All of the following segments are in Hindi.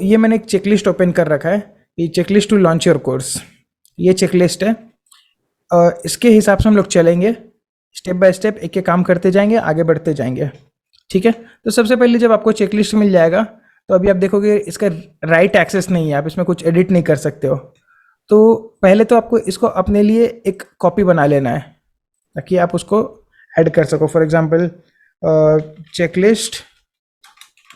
ये मैंने एक चेकलिस्ट ओपन कर रखा है, ये checklist to launch your course, ये चेकलिस्ट है। इसके हिसाब से हम लोग चलेंगे, स्टेप बाय स्टेप एक एक काम करते जाएंगे, आगे बढ़ते जाएंगे। ठीक है, तो सबसे पहले जब आपको चेकलिस्ट मिल जाएगा तो अभी आप देखोगे इसका राइट एक्सेस नहीं है, आप इसमें कुछ एडिट नहीं कर सकते हो। तो पहले तो आपको इसको अपने लिए एक कॉपी बना लेना है ताकि आप उसको ऐड कर सको। फॉर एग्जांपल चेकलिस्ट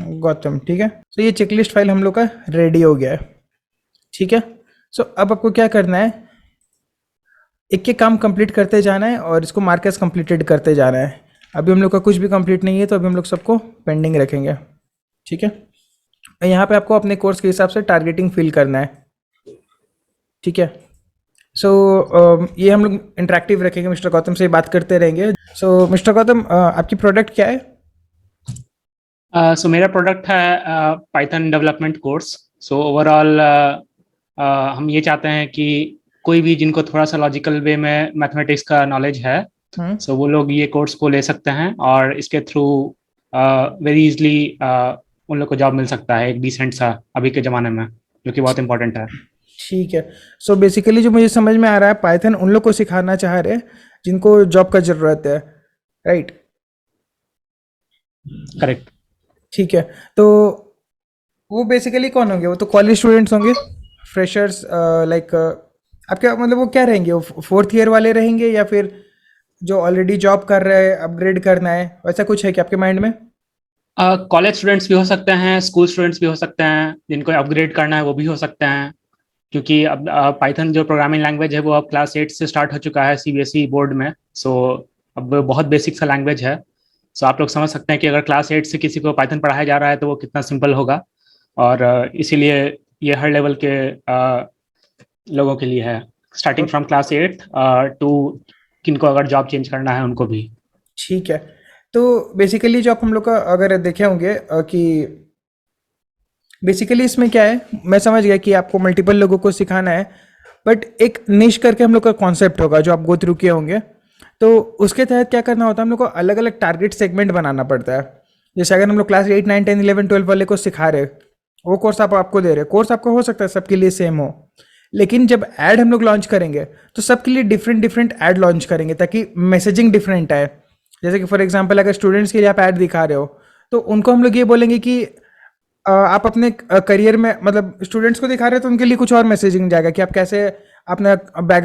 गौतम, ठीक है। तो ये चेकलिस्ट फाइल हम लोग का रेडी हो गया है। ठीक है, सो अब आपको क्या करना है, एक एक काम कंप्लीट करते जाना है और इसको मार्कर्स कंप्लीटेड करते जाना है। अभी हम लोग का कुछ भी कंप्लीट नहीं है तो अभी हम लोग सबको पेंडिंग रखेंगे। ठीक है, यहाँ पे आपको अपने कोर्स के हिसाब से टारगेटिंग फिल करना है। ठीक है, सो ये हम लोग इंटरेक्टिव रखेंगे, मिस्टर गौतम से बात करते रहेंगे। सो मिस्टर गौतम, आपकी प्रोडक्ट क्या है? सो मेरा प्रोडक्ट है Python development course. So overall हम ये चाहते हैं कि कोई भी जिनको थोड़ा सा लॉजिकल वे में मैथमेटिक्स का नॉलेज है, सो वो लोग ये कोर्स को ले सकते हैं और इसके थ्रू वेरी इजली उन लोग को जॉब मिल सकता है एक डिसेंट सा अभी के ज़माने में, जो कि बहुत इंपॉर्टेंट है। ठीक है, सो बेसिकली जो मुझे समझ में आ रहा है, पाइथन उन लोग को सिखाना चाह रहे हैं जिनको जॉब का ज़रूरत है, राइट? करेक्ट। ठीक है, तो वो बेसिकली कौन होंगे? वो तो कॉलेज स्टूडेंट्स होंगे, फ्रेशर्स, लाइक आपके मतलब वो क्या रहेंगे? वो फोर्थ ईयर वाले रहेंगे या फिर जो ऑलरेडी जॉब कर रहे हैं, अपग्रेड करना है, वैसा कुछ है क्या आपके माइंड में? कॉलेज स्टूडेंट्स भी हो सकते हैं, स्कूल स्टूडेंट्स भी हो सकते हैं, जिनको अपग्रेड करना है वो भी हो सकते हैं, क्योंकि अब पाइथन जो प्रोग्रामिंग लैंग्वेज है वो अब क्लास 8 से स्टार्ट हो चुका है सीबीएसई बोर्ड में। सो अब बहुत बेसिक सा लैंग्वेज है। सो आप लोग समझ सकते हैं कि अगर क्लास 8 से किसी को पाइथन पढ़ाया जा रहा है तो वो कितना सिंपल होगा। और इसीलिए ये हर लेवल के लोगों के लिए है, स्टार्टिंग फ्रॉम क्लास 8 टू किनको अगर जॉब चेंज करना है उनको भी। ठीक है, तो बेसिकली जो आप हम लोग का अगर देखे होंगे कि बेसिकली इसमें क्या है, मैं समझ गया कि आपको मल्टीपल लोगों को सिखाना है, बट एक निश करके हम लोग का कॉन्सेप्ट होगा जो आप गो थ्रू किए होंगे। तो उसके तहत क्या करना होता है, हम लोग को अलग अलग टारगेट सेगमेंट बनाना पड़ता है। जैसे अगर हम लोग क्लास 8 9 10 11 12 वाले को सिखा रहे, वो कोर्स आप आपको दे रहे, कोर्स आपको हो सकता है सबके लिए सेम हो, लेकिन जब ऐड हम लोग लॉन्च करेंगे तो सबके लिए डिफरेंट डिफरेंट ऐड लॉन्च करेंगे ताकि मैसेजिंग डिफरेंट आए। जैसे कि फॉर एग्जांपल अगर स्टूडेंट्स के लिए आप ऐड दिखा रहे हो तो उनको हम लोग ये बोलेंगे कि आप अपने करियर में मतलब स्टूडेंट्स को दिखा रहे हो तो उनके लिए कुछ और मैसेजिंग जाएगा कि आप कैसे अपना बैक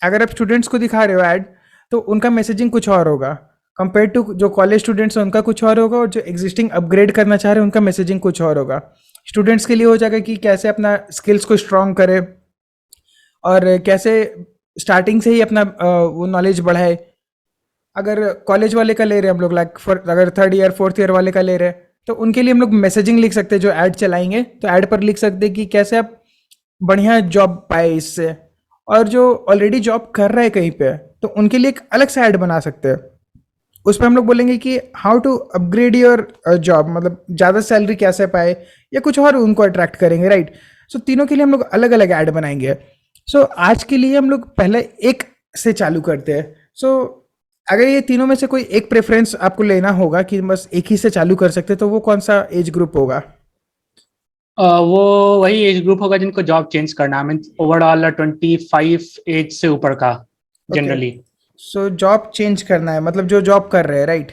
अगर आप स्टूडेंट्स को दिखा रहे हो ऐड तो उनका मैसेजिंग कुछ और होगा कंपेयर टू जो कॉलेज स्टूडेंट्स हैं उनका कुछ और होगा, और जो एग्जिस्टिंग अपग्रेड करना चाह रहे हैं उनका मैसेजिंग कुछ और होगा। स्टूडेंट्स के लिए हो जाएगा कि कैसे अपना स्किल्स को स्ट्रॉन्ग करे और कैसे स्टार्टिंग से ही अपना वो नॉलेज बढ़ाए। अगर कॉलेज वाले का ले रहे हैं हम लोग, लाइक फॉर अगर थर्ड ईयर फोर्थ ईयर वाले का ले रहे हैं तो उनके लिए हम लोग मैसेजिंग लिख सकते हैं। जो ऐड चलाएंगे तो ऐड पर लिख सकते हैं कि कैसे आप बढ़िया जॉब पाए इससे, और जो ऑलरेडी जॉब कर रहे हैं कहीं पे तो उनके लिए एक अलग सा ऐड बना सकते हैं। उस पर हम लोग बोलेंगे कि how to upgrade your job, मतलब ज़्यादा सैलरी कैसे पाए या कुछ और उनको अट्रैक्ट करेंगे, राइट? सो तीनों के लिए हम लोग अलग अलग ऐड बनाएंगे। सो आज के लिए हम लोग पहले एक से चालू करते हैं। सो अगर ये तीनों में से कोई एक प्रेफरेंस आपको लेना होगा कि बस एक ही से चालू कर सकते हैं तो वो कौन सा एज ग्रुप होगा? वो वही एज ग्रुप होगा जिनको जॉब चेंज करना है, मीन ओवरऑल 25 एज से ऊपर का जनरली। सो जॉब चेंज करना है मतलब जो जॉब कर रहे हैं, राइट?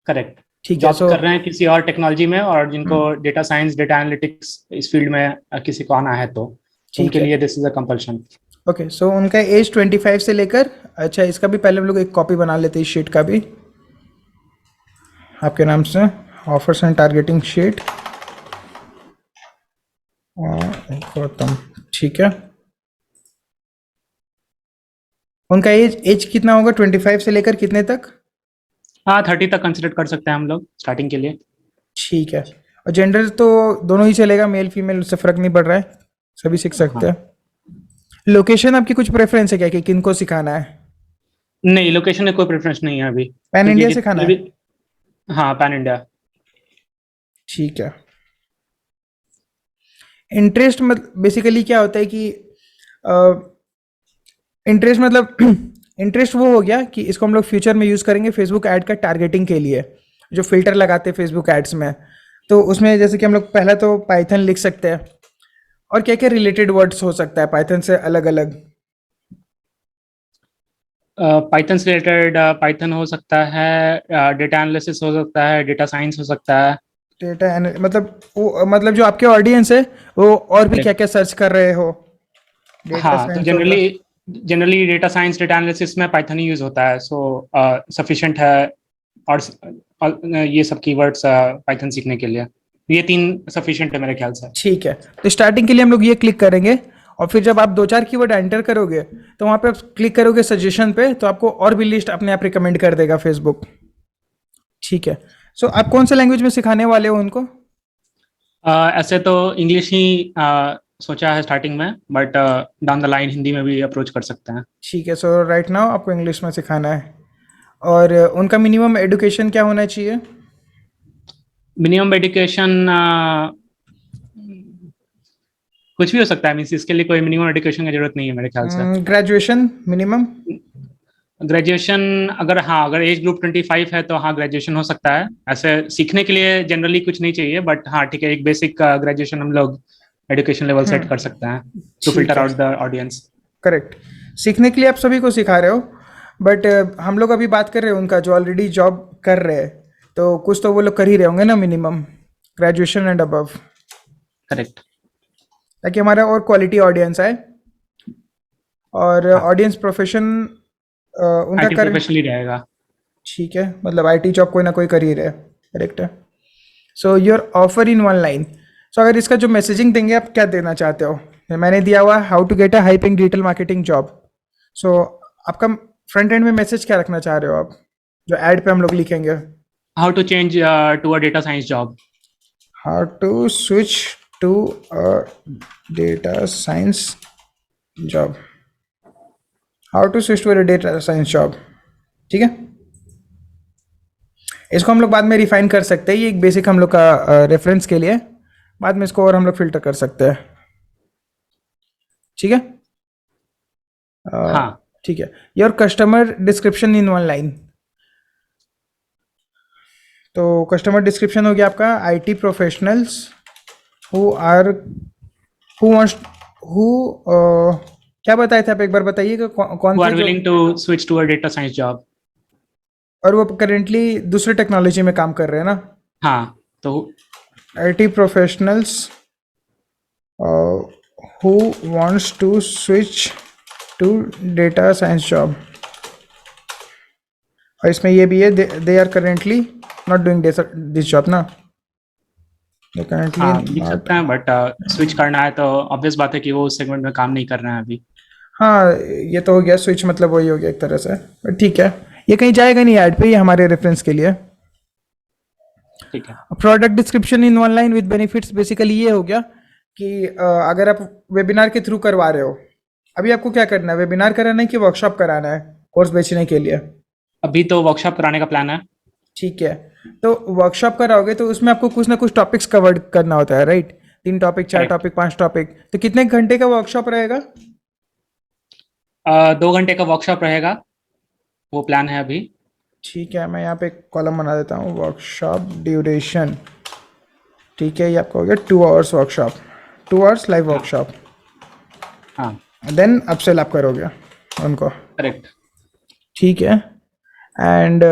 करेक्ट। ठीक है, जॉब कर रहे हैं किसी और टेक्नोलॉजी में, और जिनको डेटा साइंस डेटा एनालिटिक्स इस फील्ड में किसी को आना है तो ठीक उनके है। लिए this is a compulsion. Okay, so उनका एज 25 से लेकर, अच्छा इसका भी पहले हम लोग एक कॉपी बना लेते हैं इस शीट का भी आपके नाम से, offers and targeting sheet Gautam. ठीक है, उनका एज एज कितना होगा 25 से लेकर कितने तक? हाँ, 30 तक कंसिडर कर सकते हैं हम लोग स्टार्टिंग के लिए। ठीक है, और जेंडर तो दोनों ही चलेगा, मेल फीमेल, उससे फर्क नहीं पड़ रहा है, सभी सीख सकते हाँ। हैं। लोकेशन आपकी कुछ प्रेफरेंस है क्या कि किनको सिखाना है? नहीं, लोकेशन में कोई प्रेफरेंस नहीं है अभी, पैन क्योंकि इंडिया सिखाना जितने है? भी। हाँ, पैन इंडिया। ठीक है। इंटरेस्ट मतलब बेसिकली क्या होता है कि इंटरेस्ट मतलब इंटरेस्ट वो हो गया कि इसको हम लोग फ्यूचर में यूज़ करेंगे फेसबुक ऐड का टारगेटिंग के लिए, जो फिल्टर लगाते हैं फेसबुक एड्स में। तो उसमें जैसे कि हम लोग पहला तो पाइथन लिख सकते हैं, और क्या क्या रिलेटेड वर्ड्स हो सकता है पाइथन से अलग अलग? पाइथन से रिलेटेड पाइथन हो सकता है, डेटा एनालिसिस हो सकता है, डेटा साइंस हो सकता है। डेटा मतलब वो मतलब जो आपके ऑडियंस है वो और भी क्या करेक्ट। क्या सर्च कर रहे हो? डेटा हाँ, तो साइंस होगा। Generally data science, data analysis में पाइथन ही यूज होता है, सो सफिशिएंट है। और ये सब कीवर्ड्स पाइथन सीखने के लिए ये तीन सफिशिएंट है मेरे ख्याल से। ठीक है, तो स्टार्टिंग के लिए हम लोग ये क्लिक करेंगे, और फिर जब आप दो चार कीवर्ड एंटर करोगे तो वहाँ पे आप क्लिक करोगे सजेशन पे, तो आपको और भी लिस्ट अपने आप रिकमेंड कर देगा फेसबुक। ठीक है। सो आप कौन से लैंग्वेज में सिखाने वाले हो उनको? ऐसे तो इंग्लिश ही सोचा है स्टार्टिंग में, but down the line Hindi में भी अप्रोच कर सकते हैं। ठीक है, सो राइट नाउ आपको इंग्लिश में सिखाना है, और उनका मिनिमम एडुकेशन क्या होना चाहिए? मिनिमम एजुकेशन कुछ भी हो सकता है, मीन्स इसके लिए कोई मिनिमम एजुकेशन की जरूरत नहीं है मेरे ख्याल से। Graduation minimum? ग्रेजुएशन, अगर एज ग्रुप 25 है तो हाँ ग्रेजुएशन हो सकता है। ऐसे सीखने के लिए जनरली कुछ नहीं चाहिए, बट हाँ ठीक है, एक बेसिक ग्रेजुएशन हम लोग एजुकेशन लेवल सेट कर सकते हैं टू ठीक फिल्टर है, आउट द ऑडियंस। करेक्ट। सीखने के लिए आप सभी को सिखा रहे हो, बट हम लोग अभी बात कर रहे हैं उनका जो ऑलरेडी जॉब कर रहे हैं, तो कुछ तो वो लोग कर ही रहे होंगे ना minimum graduation and above, correct. ताकि हमारा और क्वालिटी ऑडियंस आए, और हाँ, ऑडियंस प्रोफेशन उनका आईटी कर। प्रोफेशनली रहेगा। ठीक है, मतलब आईटी जॉब कोई ना कोई कर ही रहे, करेक्ट है। So your offer in one line. So अगर इसका जो मैसेजिंग देंगे आप क्या देना चाहते हो? मैंने दिया हुआ how to get a hyping digital marketing job. So आपका फ्रंट एंड में मैसेज क्या रखना चाह रहे हो आप, जो एड पे हम लोग लिखेंगे? How to change to a data science job. How to switch to a data science job. How to switch to a data science job. ठीक है, इसको हम लोग बाद में रिफाइन कर सकते हैं, ये एक बेसिक हम लोग का रेफरेंस के लिए, बाद में इसको और हम लोग फिल्टर कर सकते हैं। ठीक है। अ, हाँ, ठीक है। Your customer description in one line. तो कस्टमर डिस्क्रिप्शन हो गया आपका IT professionals who are who wants who क्या बताए थे आप, एक बार बताइएगा कौन हु थे आर जो? Willing to switch to a data science job. और वो करेंटली दूसरे टेक्नोलॉजी में काम कर रहे हैं ना? हाँ, तो IT professionals who wants to switch to data science job, और इसमें ये भी है they are currently not doing this job ना? दे करेंटली हाँ लिख नॉट। सकते हैं, बट स्विच करना है तो ऑब्वियस बात है कि वो उस सेगमेंट में काम नहीं कर रहे हैं अभी। हाँ, ये तो हो गया स्विच, मतलब वही हो गया एक तरह से, but ठीक है। ये कहीं जाएगा नहीं ऐड पे, ये हमारे रेफरेंस के लिए। ठीक है। Product description in one line with benefits, basically ये हो गया कि अगर आप वेबिनार के थ्रू करवा रहे हो, अभी आपको क्या करना है, वेबिनार कराना है कि वर्कशॉप कराना है कोर्स बेचने के लिए? अभी तो वर्कशॉप कराने का प्लान है। ठीक है, तो वर्कशॉप कराओगे तो उसमें आपको कुछ ना कुछ टॉपिक्स कवर करना होता है, राइट? 3 टॉपिक, 4 टॉपिक, 5 टॉपिक, तो कितने घंटे का वर्कशॉप रहेगा? 2 घंटे का वर्कशॉप रहेगा, वो प्लान है अभी। ठीक है, मैं यहाँ पे एक कॉलम बना देता हूँ, वर्कशॉप ड्यूरेशन। ठीक है, ये आपका हो गया 2 आवर्स वर्कशॉप, 2 आवर्स लाइव हाँ। वर्कशॉप। हाँ, देन अपसेल आप करोगे उनको। करेक्ट। ठीक है। एंड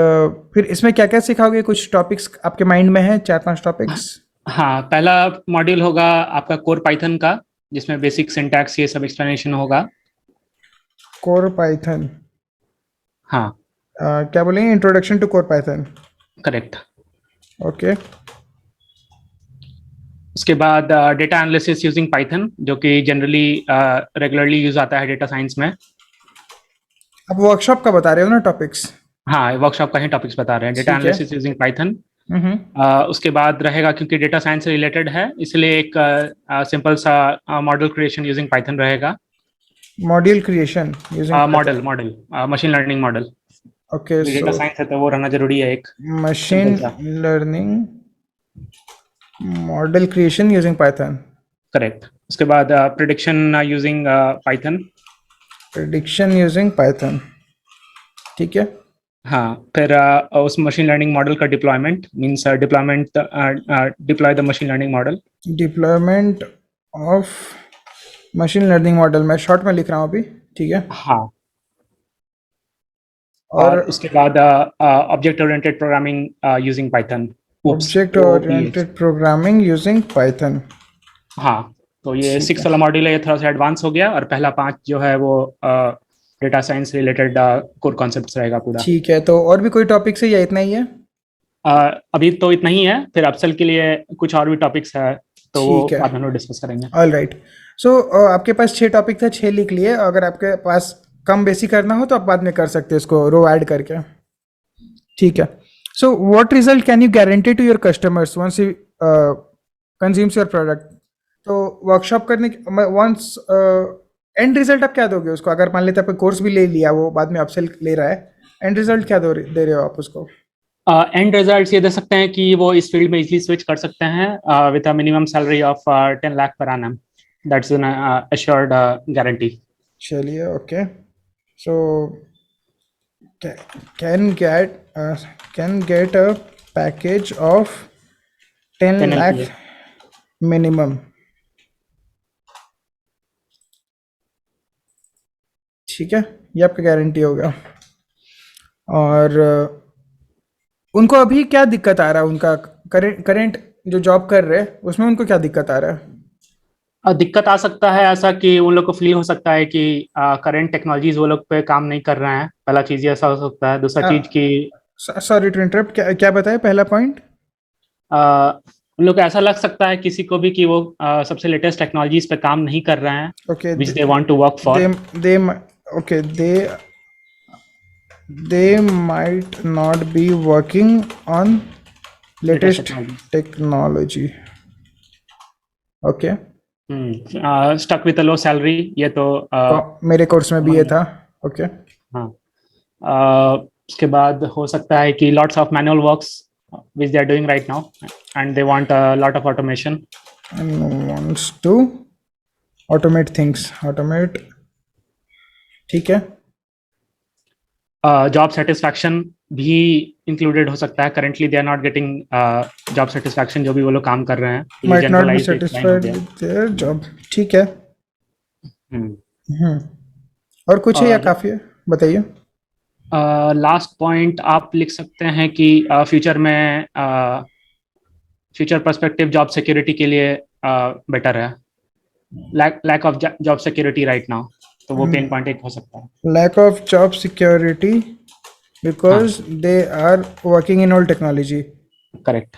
फिर इसमें क्या क्या सिखाओगे, कुछ टॉपिक्स आपके माइंड में है, 4-5 टॉपिक्स? हाँ, पहला मॉड्यूल होगा आपका कोर पाइथन का, जिसमें बेसिक सिंटैक्स ये सब एक्सप्लेनेशन होगा। Core Python? हाँ, क्या बोलेंगे, introduction to core Python? Correct. Okay. उसके बाद डेटा एनालिसिस यूजिंग पाइथन, जो कि जनरली रेगुलरली यूज आता है डेटा साइंस में। आप वर्कशॉप का बता रहे हो ना टॉपिक्स? हाँ, वर्कशॉप का ही टॉपिक्स बता रहे हैं, डेटा ठीक है। Analysis using Python. हम्म। उसके बाद रहेगा, क्योंकि डेटा साइंस से रिलेटेड है इसलिए एक सिंपल सा मॉडल क्रिएशन यूजिंग पाइथन रहेगा। Module creation using model Python? Model machine learning model. Okay, data so science है तो वो रहना जरूरी है एक मशीन सिंपल सा। Learning model creation using Python. Correct. उसके बाद prediction using Python. Prediction using Python. ठीक है। हाँ, फिर उस मशीन लर्निंग मॉडल का deployment means deploy the machine learning model. Deployment of machine learning model, मैं शॉर्ट में लिख रहा हूँ अभी, ठीक है। हाँ, और और उसके बाद object oriented programming using Python. Oops, object OOPS। Oriented programming using Python. हाँ, तो ये ठीक है, 6 वाला मॉड्यूल है, ये थोड़ा सा एडवांस हो गया, और पहला 5 जो है वो data science related core concepts रहेगा पूरा। ठीक है। तो और भी कोई टॉपिक है या इतना ही है? अभी तो इतना ही है, फिर अपसेल के लिए कुछ और भी टॉपिक्स है, तो वो ठीक है, बाद में हम लोग डिस्कस करेंगे। All right. सो आपके पास 6 टॉपिक था, 6 लिख लिए। अगर आपके पास कम बेसी करना हो तो आप बाद में कर सकते हैं इसको रो ऐड करके, ठीक है। So what result can you guarantee to your customers once you consumes your product? तो वर्कशॉप करने वंस एंड रिजल्ट आप क्या दोगे उसको? अगर मान लेते आपने कोर्स भी ले लिया, वो बाद में अपसेल ले रहा है, एंड रिजल्ट क्या दे रहे हो आप उसको? एंड रिजल्ट्स ये दे सकते हैं कि वो इस फील्ड में इजीली स्विच कर सकते हैं with a minimum salary of 10 lakh per annum. That's an assured guarantee. चलिए, okay. So can get can get a package of 10 10 lakh LPA। minimum, ठीक है। ये आपका गारंटी होगा। और उनको अभी क्या दिक्कत आ रहा है? उनका करेंट जो जॉब कर रहे हैं उसमें उनको क्या दिक्कत आ रहा है? दिक्कत आ सकता है ऐसा कि उन लोग को फील हो सकता है कि करंट टेक्नोलॉजीज वो लोग पे काम नहीं कर रहे हैं। पहला चीज ये ऐसा हो सकता है। दूसरा चीज कि सॉरी टू इंटरप्ट, क्या क्या बताया पहला पॉइंट? उन लोग को ऐसा लग सकता है किसी को भी कि वो सबसे लेटेस्ट टेक्नोलॉजीज पे काम नहीं कर रहे हैं okay, which they want to work they for. They okay, they might not be working on latest latest technology. technology, okay। Stuck with low salary, ये तो मेरे कोर्स में भी common ये है। था, ओके। हाँ। उसके बाद हो सकता है कि lots of manual works which they are doing right now and they want lot of automation. and wants to automate things, automate, ठीक है। जॉब सेटिस्फैक्शन भी इंक्लूडेड हो सकता है। Currently they are not getting job satisfaction जो भी वो लोग काम कर रहे हैं, तो ये might not be जनरलाइज्ड एक लाइन हो satisfied गया। with their job, ठीक है। हम्म। हम्म। और कुछ है या और काफ़ी है? बताइए। लास्ट पॉइंट आप लिख सकते हैं कि फ्यूचर में फ्यूचर पर्सपेक्टिव जॉब सिक्योरिटी के लिए बेटर है। Lack of job security right now, तो वो पेन पॉइंट एक हो सकता है। lack of job security हाँ, because they are working in old technology, correct.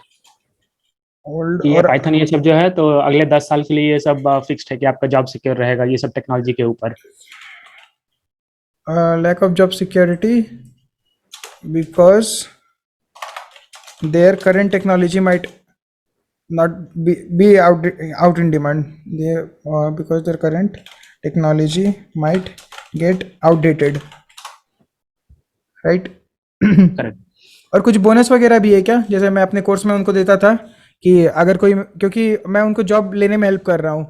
old कि ये और पाइथन ये सब जो है, तो अगले 10 साल के लिए ये सब फिक्स्ड है कि आपका जॉब सिक्योर रहेगा ये सब टेक्नोलॉजी के ऊपर। lack of job security because their current technology might not be out in demand. They because their current technology might get outdated, right? Correct. और कुछ बोनस वगैरह भी है क्या? जैसे मैं अपने कोर्स में उनको देता था कि अगर कोई, क्योंकि मैं उनको जॉब लेने में हेल्प कर रहा हूँ,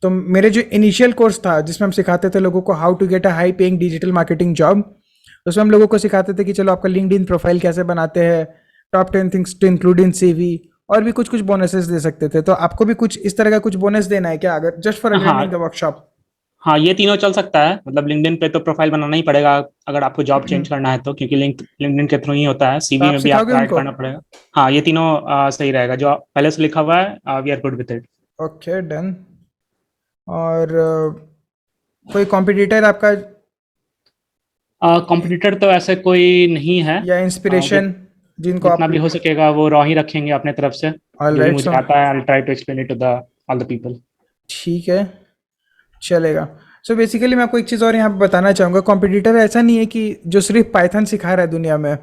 तो मेरे जो इनिशियल कोर्स था जिसमें हम सिखाते थे लोगों को how to get a high paying digital marketing job, उसमें हम लोगों को सिखाते थे कि चलो आपका लिंक्डइन प्रोफाइल कैसे बनाते हैं, top 10 things to include in CV, और भी कुछ कुछ बोनसेस दे सकते थे। तो आपको भी कुछ इस तरह का कुछ बोनस देना है क्या, अगर जस्ट फॉर अटेंडिंग द हाँ, वर्कशॉप? हाँ, ये तीनों चल सकता है। मतलब लिंक्डइन पे तो प्रोफाइल बनाना ही पड़ेगा अगर आपको जॉब चेंज करना है, तो क्योंकि लिंक्डइन के थ्रू ही होता है। तो सीवी आप में भी सिखाओगे आपको ऐड उनको? करना पड़ेगा। हाँ, ये तीनों सही रहेगा जो पहले से लिखा हुआ है। We are good with it. Okay, done. और कोई कॉम्पिटिटर आपका कॉम्पिटिटर तो ऐसे कोई नहीं है। या वो इंस्पिरेशन जिनको आप? जितना भी हो सकेगा वो रॉ ही रखेंगे अपने तरफ से। ऑल जो भी राइट, मुझे सो आता है I try to explain it to the all the people. ठीक है, चलेगा। सो बेसिकली मैं आपको एक चीज़ और यहाँ पे बताना चाहूँगा, कॉम्पिटिटर ऐसा नहीं है कि जो सिर्फ पाइथन सिखा रहा है दुनिया में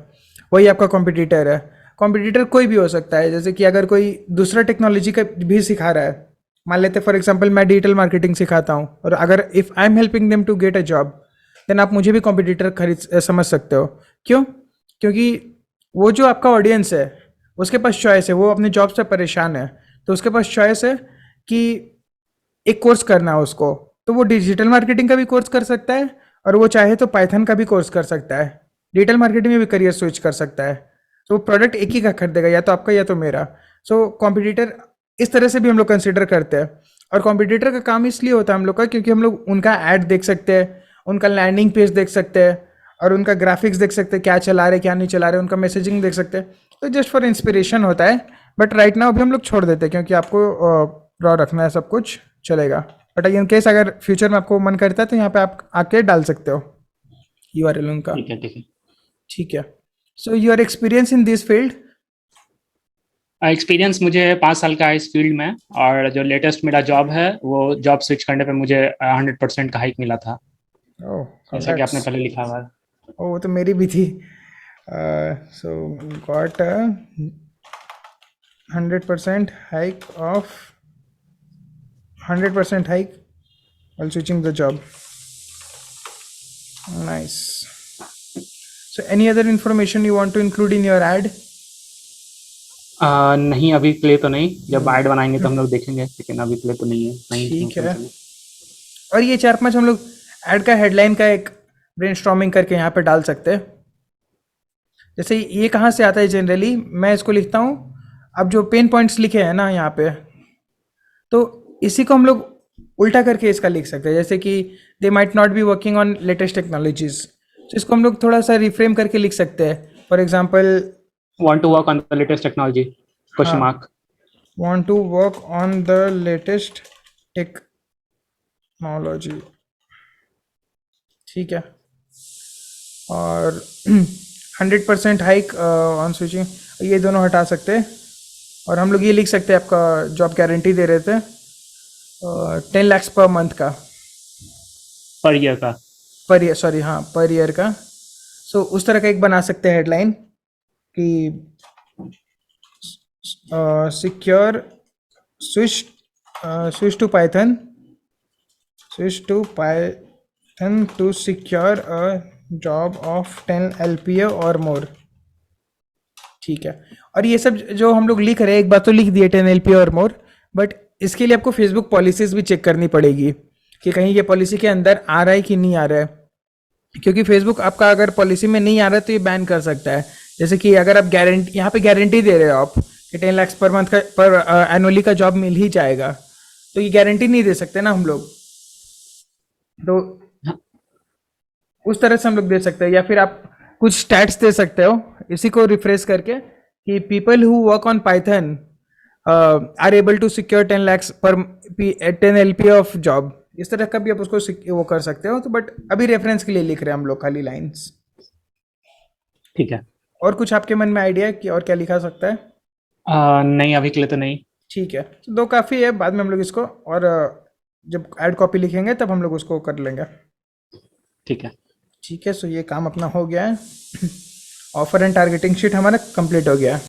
वही आपका कॉम्पिटिटर है। कॉम्पिटिटर कोई भी हो सकता है। जैसे कि अगर कोई दूसरा टेक्नोलॉजी का भी सिखा रहा है, मान लेते फॉर एग्जांपल मैं डिजिटल मार्केटिंग सिखाता हूँ, और अगर if I am helping them to get a job, then आप मुझे भी कॉम्पिटिटर समझ सकते हो। क्यों? क्योंकि वो जो आपका ऑडियंस है उसके पास चॉइस है, वो अपने जॉब से परेशान है, तो उसके पास चॉइस है कि एक कोर्स करना है उसको, तो वो डिजिटल मार्केटिंग का भी कोर्स कर सकता है, और वो चाहे तो पाइथन का भी कोर्स कर सकता है। डिजिटल मार्केटिंग में भी करियर स्विच कर सकता है। तो प्रोडक्ट एक ही का खरीदेगा, या तो आपका या तो मेरा। सो कॉम्पिटिटर इस तरह से भी हम लोग कंसिडर करते हैं। और कॉम्पिटिटर का काम इसलिए होता है हम लोग का, क्योंकि हम लोग उनका ऐड देख सकते हैं, उनका लैंडिंग पेज देख सकते हैं, और उनका ग्राफिक्स देख सकते हैं, क्या चला रहे क्या नहीं चला रहे, उनका मैसेजिंग देख सकते हैं। तो जस्ट फॉर इंस्पिरेशन होता है। बट राइट नाउ अभी हम लोग छोड़ देते हैं, क्योंकि आपको रॉ रखना है, सब कुछ चलेगा। बट इन केस अगर फ्यूचर में आपको मन करता है तो यहाँ पे आप आके डाल सकते हो यूआरएल उनका। ठीक है, ठीक है। ठीक है। So your experience in this field? Experience मुझे 5 साल का है इस फील्ड में, और जो लेटेस्ट मेरा जॉब है वो जॉब स्विच करने पे मुझे 100% का हाइक मिला था, ओह, जैसा कि आपने congrats. पहले लिखा हुआ है। ओ, वो तो मेरी भी थी। सो got 100% hike of 100% hike while switching the job. Nice. So any other information you want to include in your ad? नहीं, अभी के लिए तो नहीं। जब ऐड बनाएंगे तो हम लोग देखेंगे, लेकिन अभी के लिए तो नहीं है। नहीं ठीक है। information है। और ये 4-5 हम लोग ऐड का हेडलाइन का एक ब्रेनस्टॉर्मिंग करके यहाँ पे डाल सकते हैं। जैसे ये कहाँ से आता है जनरली, मैं इसको लिखता हूँ। अब जो पेन पॉइंट्स लिखे हैं ना यहाँ पे, तो इसी को हम लोग उल्टा करके इसका लिख सकते हैं। जैसे कि they might not be working on latest technologies, तो इसको हम लोग थोड़ा सा रिफ्रेम करके लिख सकते हैं। For example, Want to work on the latest technology? Question हाँ, mark. want to work on the latest technology। ठीक है। और 100% हाइक ऑन स्विचिंग, ये दोनों हटा सकते हैं। और हम लोग ये लिख सकते हैं, आपका जॉब गारंटी दे रहे थे 10 lakhs पर मंथ का, पर ईयर का। पर ईयर, सॉरी, हाँ, पर ईयर का। सो उस तरह का एक बना सकते हैं हेडलाइन कि secure switch to Python to secure a job of 10 LPA और मोर। ठीक है। और ये सब जो हम लोग लिख रहे हैं, एक बात तो लिख दिए 10 LPA और मोर, बट इसके लिए आपको फेसबुक पॉलिसीज भी चेक करनी पड़ेगी कि कहीं ये पॉलिसी के अंदर आ रहा है कि नहीं आ रहा है। क्योंकि फेसबुक आपका अगर पॉलिसी में नहीं आ रहा है तो ये बैन कर सकता है। जैसे कि अगर आप गारंटी यहाँ पे गारंटी दे रहे हो आप कि 10 lakhs पर मंथ का, पर एनुअली का जॉब मिल ही जाएगा, तो ये गारंटी नहीं दे सकते ना हम लोग। तो उस तरह से हम लोग दे सकते हैं। या फिर आप कुछ स्टैट्स दे सकते हो इसी को रिफ्रेश करके कि people who work on Python are able to secure 10 lakhs पर 10 LPA ऑफ जॉब। इस तरह का भी आप उसको वो कर सकते हो। तो बट अभी रेफरेंस के लिए लिख रहे हैं हम लोग खाली लाइंस। ठीक है। और कुछ आपके मन में आइडिया कि और क्या लिखा सकता है? नहीं, अभी के लिए तो नहीं। ठीक है, तो 2 काफ़ी है। बाद में हम लोग इसको और जब ऐड कॉपी लिखेंगे तब हम लोग उसको कर लेंगे। ठीक है। ठीक है। सो ये काम अपना हो गया है। ऑफर एंड टारगेटिंग शीट हमारा कंप्लीट हो गया है।